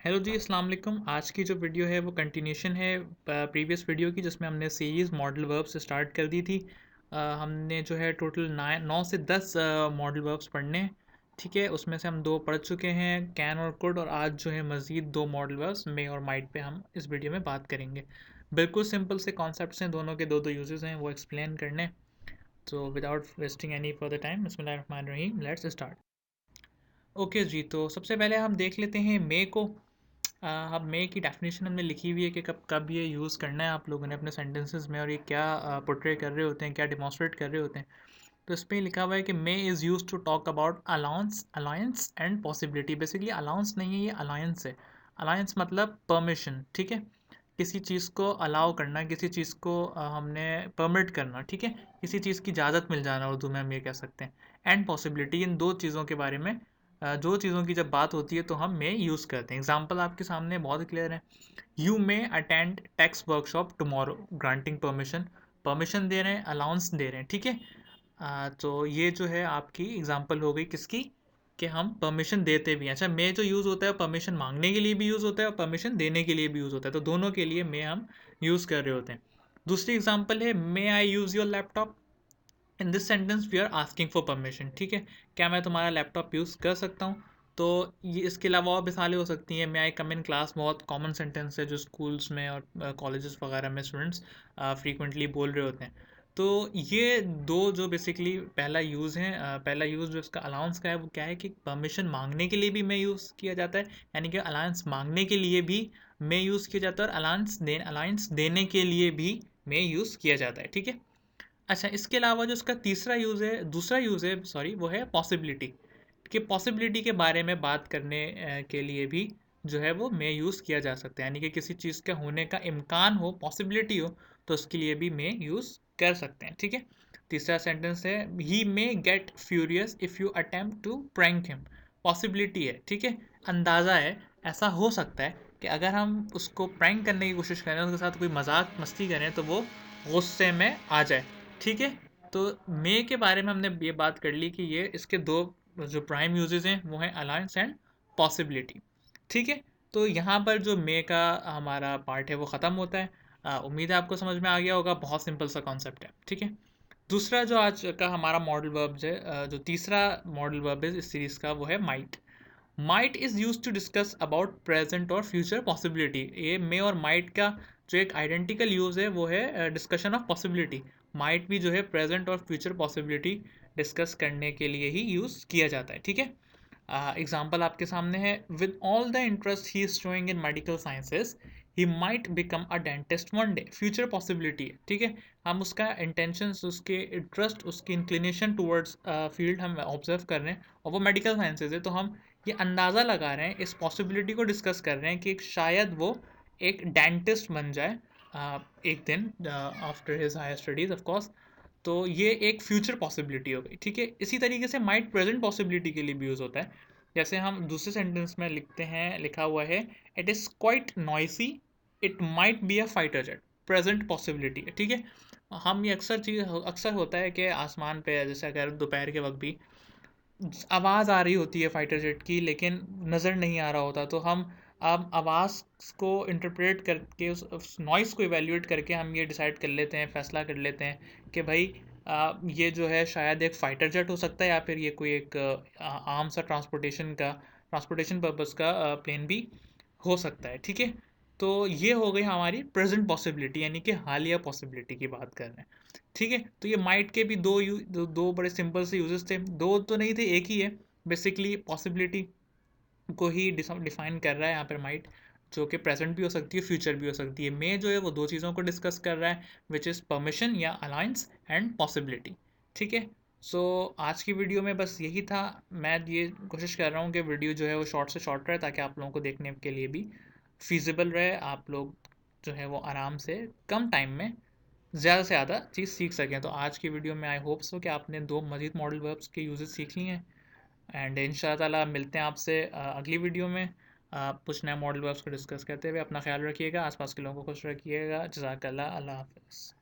Hello जी, अस्सलाम वालेकुम। आज की जो वीडियो है वो कंटिन्यूशन है प्रीवियस वीडियो की, जिसमें हमने सीरीज़ मॉडल वर्ब्स स्टार्ट कर दी थी। हमने जो है टोटल 9 से 10 मॉडल वर्ब्स पढ़ने हैं। ठीक है, उसमें से हम 2 पढ़ चुके हैं, कैन और कुड, और आज जो है मज़ीद 2 मॉडल वर्ब्स मे और माइट पे हम इस वीडियो में बात करेंगे। बिल्कुल सिंपल से कॉन्सेप्ट्स हैं, दोनों के दो यूजेस हैं, वो एक्सप्लेन करने। तो without wasting any further time, बिस्मिल्लाहिर्रहमानिर्रहीम, लेट्स स्टार्ट। ओके जी, तो सबसे पहले हम देख लेते हैं मे को। अब मे की डेफिनेशन हमने लिखी हुई है कि कब कब ये यूज़ करना है आप लोगों ने अपने सेंटेंसेस में, और ये क्या पोर्ट्रे कर रहे होते हैं, क्या डिमॉन्स्ट्रेट कर रहे होते हैं। तो इस पे लिखा हुआ है कि may is use to talk about allowance alliance and possibility. Basically allowance नहीं है, ये अलायंस है। अलायंस मतलब परमिशन, ठीक है। किसी चीज़ को अलाउ करना, किसी चीज़ को हमने परमिट करना, ठीक है। किसी चीज़ की इजाज़त मिल जाना, उर्दू में हम ये कह सकते हैं। एंड पॉसिबिलिटी, इन दो चीज़ों के बारे में जो चीज़ों की जब बात होती है तो हम मे यूज़ करते हैं। एग्जाम्पल आपके सामने बहुत क्लियर है। You may attend text workshop tomorrow, granting permission. Permission दे रहे हैं, अलाउंस दे रहे हैं, ठीक है। तो ये जो है आपकी एग्जांपल हो गई किसकी, कि हम परमिशन देते भी हैं। अच्छा, मे जो यूज़ होता है परमिशन मांगने के लिए भी यूज़ होता है और परमिशन देने के लिए भी यूज़ होता है, तो दोनों के लिए मे हम यूज़ कर रहे होते हैं। दूसरी एग्जांपल है, may I use your laptop. In this sentence we are asking for permission, ठीक है। क्या मैं तुम्हारा लैपटॉप यूज़ कर सकता हूँ? तो ये इसके अलावा और मिसालें हो सकती हैं। मे आई कम इन क्लास बहुत कॉमन सेंटेंस है, जो स्कूल्स में और कॉलेजेस वगैरह में स्टूडेंट्स फ्रीक्वेंटली बोल रहे होते हैं। तो ये दो जो बेसिकली पहला यूज़ है, पहला यूज़ जो इसका अलाउंस का है वो क्या है कि परमिशन मांगने के लिए भी मे यूज़ किया जाता है, यानी कि अलाउंस मांगने के लिए भी मे यूज़ किया जाता है, और अलाउंस देने के लिए भी मे यूज़ किया जाता है, ठीक है। अच्छा, इसके अलावा जो इसका तीसरा यूज़ है, दूसरा यूज़ है सॉरी, वो है पॉसिबिलिटी। कि पॉसिबिलिटी के बारे में बात करने के लिए भी जो है वो मे यूज़ किया जा सकता है, यानी कि किसी चीज़ का होने का इम्कान हो, पॉसिबिलिटी हो, तो उसके लिए भी मे यूज़ कर सकते हैं, ठीक है। तीसरा सेंटेंस है, he may get furious if you attempt to prank him. Possibility है, ठीक है, अंदाज़ा है, ऐसा हो सकता है कि अगर हम उसको प्रैंक करने की कोशिश करें, उसके साथ कोई मजाक मस्ती करें, तो वो गुस्से में आ जाए, ठीक है। तो मे के बारे में हमने ये बात कर ली कि ये इसके दो जो प्राइम यूजेस हैं वो हैं अलायंस एंड पॉसिबिलिटी, ठीक है। तो यहाँ पर जो मे का हमारा पार्ट है वो ख़त्म होता है। उम्मीद है आपको समझ में आ गया होगा, बहुत सिंपल सा कॉन्सेप्ट है, ठीक है। दूसरा जो आज का हमारा मॉडल वर्ब है, जो तीसरा मॉडल वर्ब है इस सीरीज़ का, वो है might. Might is use to discuss about present और फ्यूचर पॉसिबिलिटी। ये मे और माइट का जो एक आइडेंटिकल यूज़ है वो है डिस्कशन ऑफ पॉसिबिलिटी। माइट भी जो है प्रेजेंट और फ्यूचर पॉसिबिलिटी डिस्कस करने के लिए ही यूज़ किया जाता है, ठीक है। एग्जाम्पल आपके सामने है, with all the interest he is showing in medical sciences he might become a dentist one day. Future possibility है, ठीक है। हम उसका इंटेंशंस, उसके इंटरेस्ट, उसकी इंक्लिनेशन टूवर्ड्स फील्ड हम ऑब्जर्व कर रहे हैं, और वो मेडिकल साइंसेज है, तो हम ये अंदाज़ा लगा रहे हैं, इस पॉसिबिलिटी को डिस्कस कर रहे हैं कि शायद वो एक डेंटिस्ट बन जाए एक दिन after his higher studies of course. तो ये एक फ्यूचर पॉसिबिलिटी हो गई, ठीक है। इसी तरीके से माइट प्रेजेंट पॉसिबिलिटी के लिए भी यूज़ होता है। जैसे हम दूसरे सेंटेंस में लिखते हैं, लिखा हुआ है, it is quite noisy, it might be a fighter jet. Present possibility है, ठीक है। हम ये अक्सर होता है कि आसमान पे जैसे अगर दोपहर के वक्त भी आवाज़ आ रही होती है फाइटर जेट की, लेकिन नज़र नहीं आ रहा होता, तो हम अब आवाज़ को इंटरप्रेट करके, उस नॉइज़ को इवेल्युएट करके हम ये डिसाइड कर लेते हैं, फ़ैसला कर लेते हैं कि भाई ये जो है शायद एक फ़ाइटर जेट हो सकता है, या फिर ये कोई एक आम सा ट्रांसपोर्टेशन पर्पज़ का प्लेन भी हो सकता है, ठीक है। तो ये हो गई हमारी प्रेजेंट पॉसिबिलिटी, यानी कि हालिया पॉसिबिलिटी की बात कर रहे हैं, ठीक है। तो ये माइट के भी दो बड़े सिंपल से यूजेस थे, दो तो नहीं थे, एक ही है। बेसिकली पॉसिबिलिटी को ही डिफाइन कर रहा है यहाँ पर माइट, जो कि प्रेजेंट भी हो सकती है, फ्यूचर भी हो सकती है। मे जो है वो दो चीज़ों को डिस्कस कर रहा है, विच इज़ परमिशन या अलायंस एंड पॉसिबिलिटी, ठीक है। सो आज की वीडियो में बस यही था। मैं ये कोशिश कर रहा हूँ कि वीडियो जो है वो शॉर्ट से शॉर्ट रहे, ताकि आप लोगों को देखने के लिए भी फिजिबल रहे, आप लोग जो है वो आराम से कम टाइम में ज़्यादा से ज़्यादा चीज़ सीख सकें। तो आज की वीडियो में आई होप सो कि आपने दो मज़ीद मॉडल वर्ब्स के यूजेस सीख लिए हैं, एंड इंशाल्लाह ताला मिलते हैं आपसे अगली वीडियो में कुछ नए मॉडल वर्ब्स को डिस्कस करते हुए। अपना ख्याल रखिएगा, आसपास के लोगों को खुश रखिएगा। जज़ाकल्लाह, अल्लाह हाफ़िज़।